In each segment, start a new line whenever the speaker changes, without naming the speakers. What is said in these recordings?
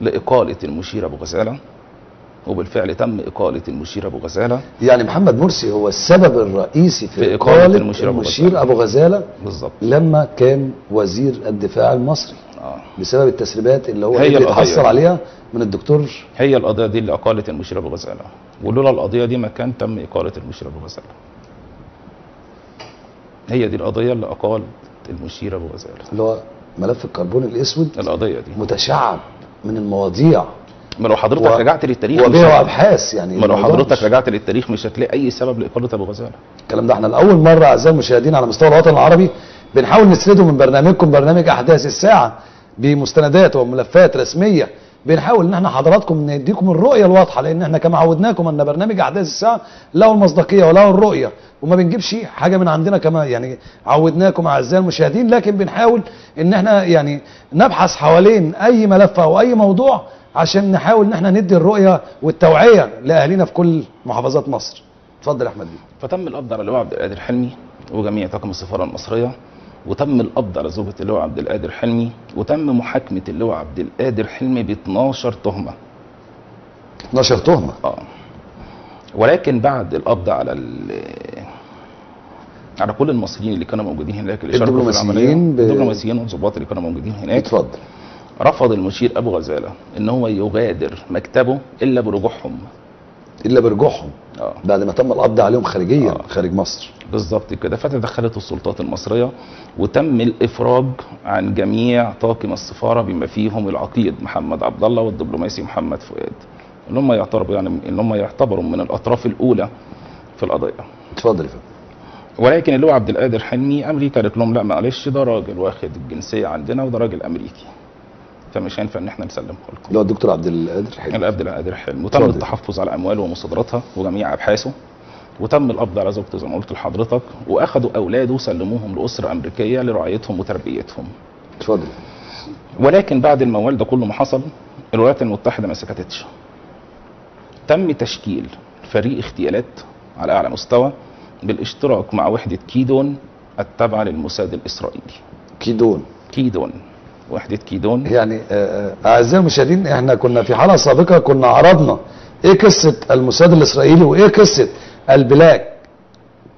لإقالة المشير أبو غزالة، وبالفعل تم إقالة المشير أبو غزالة.
يعني محمد مرسي هو السبب الرئيسي في إقالة المشير أبو غزالة
بالظبط،
لما كان وزير الدفاع المصري بسبب التسريبات اللي هو اتحصل عليها من الدكتور.
هي القضية دي اللي أقالت المشير أبو غزالة، ولولا القضية دي ما كان تم إقالة المشير أبو غزالة. هي دي القضية اللي أقالت المشير أبو غزالة،
اللي هو ملف الكربون الأسود.
القضية دي
متشعب من المواضيع.
ما لو حضرتك رجعت للتاريخ
وبيع ابحاث يعني.
ما لو حضرتك رجعت للتاريخ مش هتلاقي اي سبب لاقاله ابو غزاله.
الكلام ده احنا لاول مره اعزائي المشاهدين على مستوى الوطن العربي بنحاول نسرده من برنامجكم، برنامج احداث الساعه، بمستندات وملفات رسميه. بنحاول ان احنا حضراتكم نديكم الرؤيه الواضحه، لان احنا كما عودناكم ان برنامج احداث الساعه له المصداقيه وله الرؤيه، وما بنجيبش حاجه من عندنا كما يعني عودناكم اعزائي المشاهدين، لكن بنحاول ان احنا يعني نبحث حوالين اي ملف او اي موضوع عشان نحاول ان احنا ندي الرؤيه والتوعيه لاهالينا في كل محافظات مصر. اتفضل يا احمد بيه.
فتم القبض على اللواء عبد القادر حلمي وجميع طاقم السفاره المصريه، وتم القبض على زوجة اللواء عبد القادر حلمي، وتم محاكمه اللواء عبد القادر حلمي ب 12 تهمه.
12 تهمه؟
ولكن بعد القبض على كل المصريين اللي كانوا موجودين هناك، اللي شاركوا في العمليه، الدبلوماسيين والضباط اللي كانوا موجودين هناك.
اتفضل.
رفض المشير ابو غزاله ان هو يغادر مكتبه الا برجوعهم.
الا برجوعهم؟ بعد ما تم القبض عليهم خارجيا خارج مصر.
بالظبط كده. فتدخلت السلطات المصريه وتم الافراج عن جميع طاقم السفاره بما فيهم العقيد محمد عبد الله والدبلوماسي محمد فؤاد، اللي هم يعتبروا من الاطراف الاولى في القضيه.
اتفضل يا فندم.
ولكن اللواء عبد القادر حلمي امريكا قالت لهم لا معلش، ده راجل واخد الجنسيه عندنا وده راجل امريكي، فمش هينفع ان احنا نسلمه لكم.
اللي هو الدكتور عبد القادر حلمي.
عبد القادر حلمي. وتم التحفظ على امواله ومصادراتها وجميع ابحاثه، وتم القبض على زوجته زي ما قلت لحضرتك، واخذوا اولاده وسلموهم لاسره امريكيه لرعايتهم وتربيتهم.
اتفضل.
ولكن بعد الموال ده كله ما حصل، الولايات المتحده ما سكتتش. تم تشكيل فريق اغتيالات على اعلى مستوى بالاشتراك مع وحده كيدون التابعه للموساد الاسرائيلي. كيدون وحده كيدون.
يعني اعزائي المشاهدين، احنا كنا في حلقه سابقه كنا عرضنا ايه قصه الموساد الاسرائيلي وايه قصه البلاك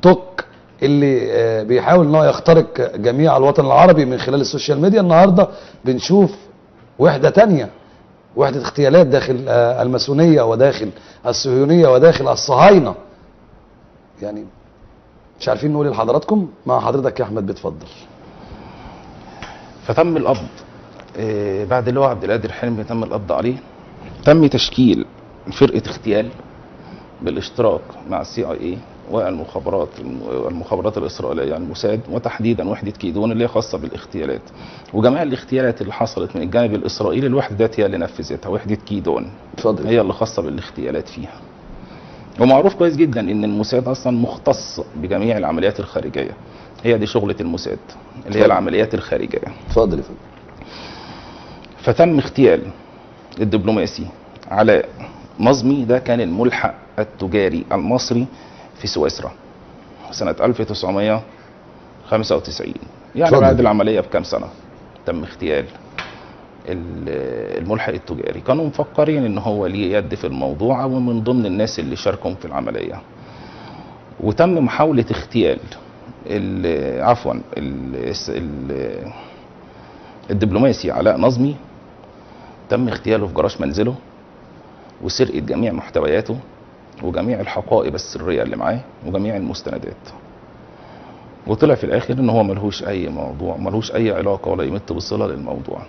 توك اللي بيحاول ان هو يخترق جميع الوطن العربي من خلال السوشيال ميديا. النهارده بنشوف وحده تانية، وحده اغتيالات داخل الماسونيه وداخل الصهيونيه وداخل الصهاينه. يعني مش عارفين نقول لحضراتكم. مع حضرتك يا احمد بتفضل.
فتم القبض بعد اللواء عبد القادر حلمي، تم القبض عليه. تم تشكيل فرقه اغتيال بالاشتراك مع CIA والمخابرات الاسرائيليه الموساد، وتحديدا وحده كيدون اللي هي خاصه بالاغتيالات. وجميع الاغتيالات اللي حصلت من الجانب الاسرائيلي الوحده هي اللي نفذتها، وحده كيدون.
اتفضل.
هي اللي خاصه بالاغتيالات فيها. ومعروف كويس جدا ان الموساد اصلا مختص بجميع العمليات الخارجيه. هي دي شغله الموساد اللي هي العمليات الخارجيه.
اتفضل يا فندم.
فتم اغتيال الدبلوماسي علاء نظمي، ده كان الملحق التجاري المصري في سويسرا سنه 1995. يعني بعد العمليه بكام سنه تم اغتيال الملحق التجاري. كانوا مفكرين ان هو ليه يد في الموضوع ومن ضمن الناس اللي شاركوا في العمليه. وتم محاوله اغتيال الدبلوماسي علاء نظمي. تم اغتياله في جراج منزله وسرقه جميع محتوياته وجميع الحقائب السريه اللي معاه وجميع المستندات. وطلع في الاخر ان هو ملهوش اي موضوع، ملهوش اي علاقه ولا يمت بصله للموضوع.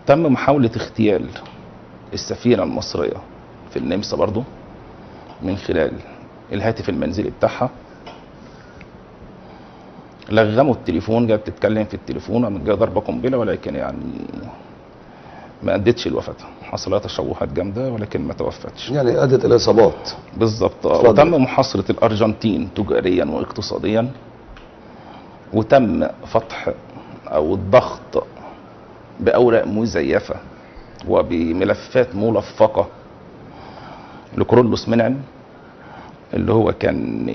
تم محاوله اغتيال السفينه المصريه في النمسا برضو من خلال الهاتف المنزلي بتاعها. لغموا التليفون، جت تتكلم في التليفون، قامت جايه ضربه قنبله، ولكن يعني ما ادتش الوفاه. حصل لها تشوهات جامده ولكن ما توفتش.
يعني ادت الى اصابات.
بالظبط. وتم محاصره الارجنتين تجاريا واقتصاديا، وتم فتح او الضغط باوراق مزيفه وبملفات ملفقه لكرولوس منعم اللي هو كان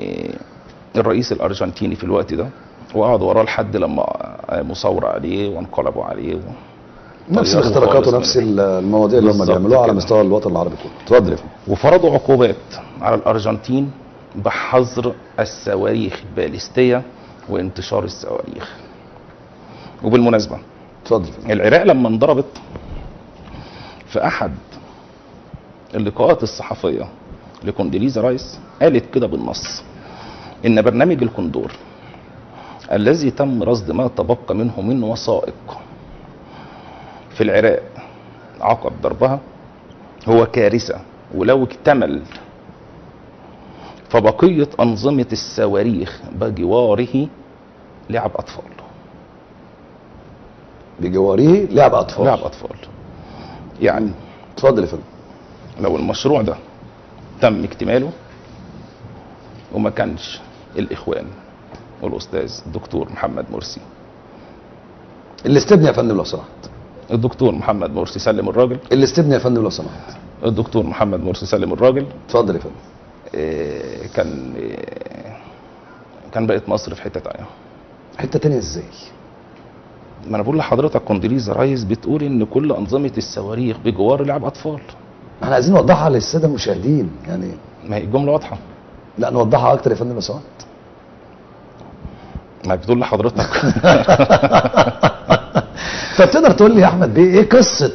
الرئيس الارجنتيني في الوقت ده، وقعدوا وراه لحد لما مصور عليه وانقلبوا عليه
نفس
طيروا
الاختراقات
خالص
ونفس
من-
المواضيع اللي هم
بالظبط
بيعملوها على
كده.
مستوى الوطن العربي كله. اتفضل يا فندم.
وفرضوا عقوبات على الارجنتين بحظر الصواريخ الباليستيه وانتشار الصواريخ. وبالمناسبه
اتفضل يا فندم.
العراق لما انضربت في احد اللقاءات الصحفيه لكوندوليزا رايس قالت كده بالنص ان برنامج الكندور الذي تم رصد ما تبقى منه من وثائق في العراق عقب ضربها هو كارثه، ولو اكتمل فبقيه انظمه الصواريخ بجواره لعب اطفال.
بجواره لعب اطفال.
لعب اطفال يعني
اتفضل يا فندم.
لو المشروع ده تم اكتماله وما كانش الاخوان والاستاذ الدكتور محمد مرسي،
اللي استبني يا فندم لو سمحت.
الدكتور محمد مرسي سلم الراجل،
اللي استبني يا فندم لو سمحت.
الدكتور محمد مرسي سلم الراجل،
اتفضل يا فندم.
كان بقت مصر في حته تانيه.
حته تانية ازاي؟
ما انا بقول لحضرتك كوندوليزا رايس بتقول ان كل انظمه الصواريخ بجوار لعب اطفال.
احنا عايزين نوضحها للساده المشاهدين يعني.
ما هي الجمله واضحه.
لا نوضحها اكتر يا فندم لو سمحت.
ما بتقول لحضرتك
فتقدر تقول لي يا احمد بيه ايه قصه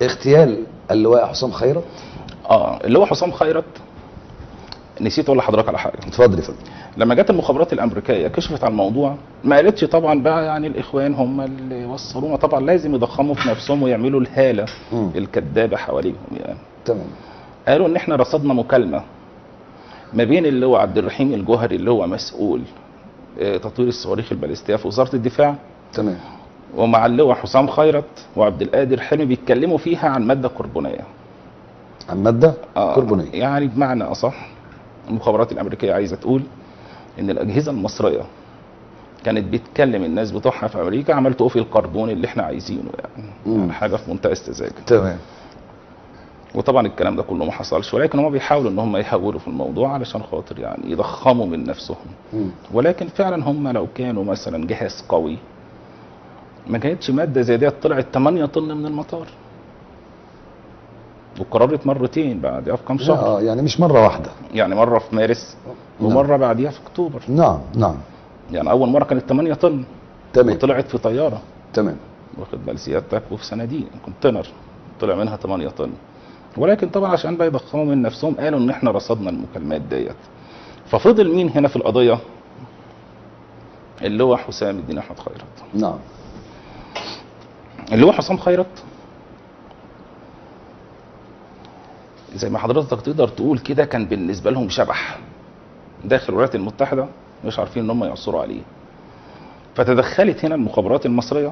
اغتيال اللواء حسام خيرت؟
اللي هو حسام خيرت، نسيت اقول لحضرتك على حاجه.
اتفضل يا فندم.
لما جت المخابرات الامريكيه كشفت على الموضوع ما قالتش طبعا بقى يعني الاخوان هم اللي وصلونا، طبعا لازم يضخموا في نفسهم ويعملوا الهاله الكذابه حواليهم يعني.
تمام.
قالوا ان احنا رصدنا مكالمه ما بين اللي هو عبد الرحيم الجوهري اللي هو مسؤول تطوير الصواريخ الباليستيه في وزاره الدفاع،
تمام،
ومع اللواء حسام خيرت وعبد القادر حلمي بيتكلموا فيها عن ماده كربونيه.
عن ماده كربونيه.
يعني بمعنى اصح المخابرات الامريكيه عايزه تقول ان الاجهزه المصريه كانت بتكلم الناس بتوعها في امريكا عملتوا ايه في الكربون اللي احنا عايزينه يعني حاجه في منتهى السذاجه.
تمام.
وطبعا الكلام ده كله ما حصلش، ولكن هم بيحاولوا ان هم يحولوا في الموضوع علشان خاطر يعني يضخموا من نفسهم. ولكن فعلا هم لو كانوا مثلا جهاز قوي ما كانتش ماده زي ديت طلعت 8 طن من المطار وقررت مرتين بعدها في كام شهر.
يعني مش مره واحده،
يعني مره في مارس ومره بعديها في اكتوبر.
نعم نعم.
يعني اول مره كانت 8 طن
تمام،
وطلعت في طياره.
تمام،
واخد بال سيادتك، وفي صناديق كونتينر طلع منها 8 طن. ولكن طبعا عشان بقى يضخموا من نفسهم قالوا ان احنا رصدنا المكالمات ديت. ففضل مين هنا في القضيه؟ اللي هو حسام الدين احمد خيرت.
نعم.
اللي هو حسام خيرت زي ما حضرتك تقدر تقول كده كان بالنسبه لهم شبح داخل الولايات المتحده، مش عارفين ان هم يعثروا عليه. فتدخلت هنا المخابرات المصريه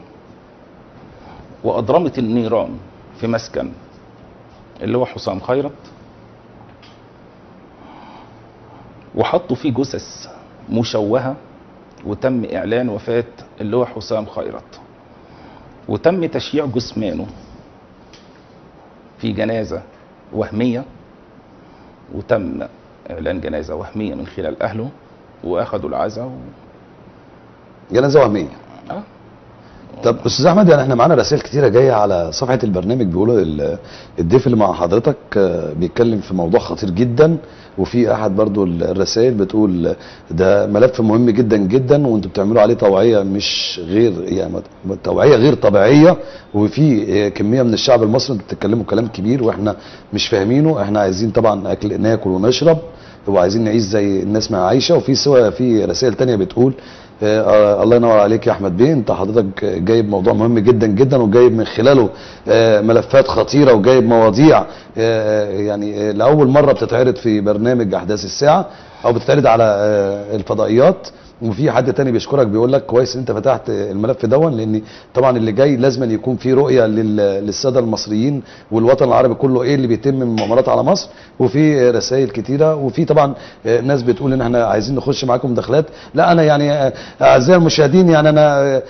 واضرمت النيران في مسكن اللي هو حسام خيرت، وحطوا فيه جثث مشوهه، وتم اعلان وفاه اللي هو حسام خيرت، وتم تشييع جثمانه في جنازه وهميه، وتم اعلان جنازه وهميه من خلال اهله، واخدوا العزاء
جنازه وهميه. طب استاذ احمد، يعني احنا معانا رسائل كتيره جايه على صفحه البرنامج بيقولوا الضيف اللي مع حضرتك بيتكلم في موضوع خطير جدا، وفي احد برضو الرسائل بتقول ده ملف مهم جدا جدا وانتوا بتعملوا عليه توعيه مش غير يعني توعيه غير طبيعيه، وفي كميه من الشعب المصري انتوا بتتكلموا كلام كبير واحنا مش فاهمينه. احنا عايزين طبعا اكل ناكل ونشرب وعايزين نعيش زي الناس ما عايشه. في رسائل تانية بتقول الله ينور عليك يا احمد بيه، انت حضرتك جايب موضوع مهم جدا جدا وجايب من خلاله ملفات خطيره وجايب مواضيع يعني لاول مره بتتعرض في برنامج احداث الساعه او بتتعرض على الفضائيات. وفي حد تاني بيشكرك بيقول لك كويس ان انت فتحت الملف دون، لان طبعا اللي جاي لازم يكون في رؤيه للساده المصريين والوطن العربي كله ايه اللي بيتم من مؤامرات على مصر. وفي رسائل كتيره، وفي طبعا ناس بتقول ان احنا عايزين نخش معاكم مداخلات. لا انا يعني اعزائي المشاهدين يعني انا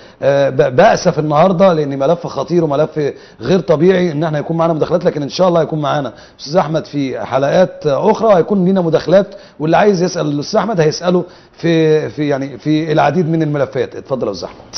بأسف النهارده لان ملف خطير وملف غير طبيعي ان احنا يكون معانا مداخلات، لكن ان شاء الله هيكون معانا استاذ احمد في حلقات اخرى هيكون لينا مداخلات، واللي عايز يسال الاستاذ احمد هيساله في يعني في العديد من الملفات. اتفضل يا استاذ احمد.